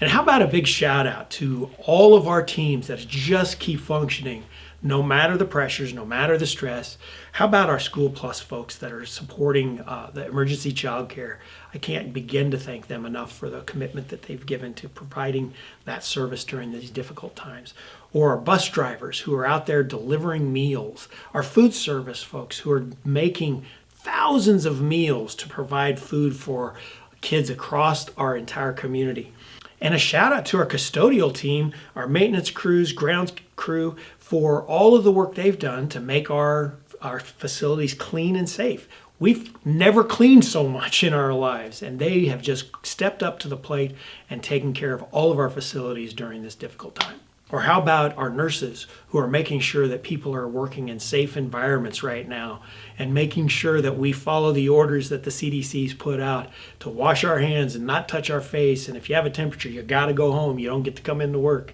And how about a big shout out to all of our teams that just keep functioning no matter the pressures, no matter the stress. How about our School Plus folks that are supporting the emergency child care? I can't begin to thank them enough for the commitment that they've given to providing that service during these difficult times. Or our bus drivers who are out there delivering meals. Our food service folks who are making thousands of meals to provide food for kids across our entire community. And a shout out to our custodial team, our maintenance crews, grounds crew, for all of the work they've done to make our facilities clean and safe. We've never cleaned so much in our lives, and they have just stepped up to the plate and taken care of all of our facilities during this difficult time. Or how about our nurses who are making sure that people are working in safe environments right now and making sure that we follow the orders that the CDC's put out to wash our hands and not touch our face. And if you have a temperature, you got to go home. You don't get to come into work.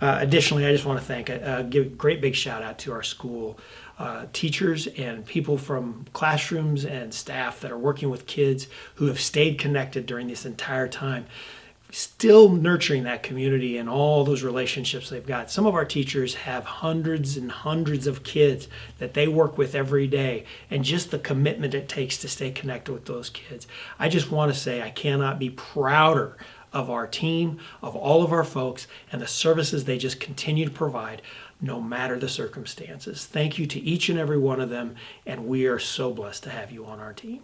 Additionally, I just want to give a great big shout out to our school teachers and people from classrooms and staff that are working with kids who have stayed connected during this entire time, still nurturing that community and all those relationships they've got. Some of our teachers have hundreds and hundreds of kids that they work with every day, and just the commitment it takes to stay connected with those kids. I just want to say I cannot be prouder of our team, of all of our folks, and the services they just continue to provide no matter the circumstances. Thank you to each and every one of them, and we are so blessed to have you on our team.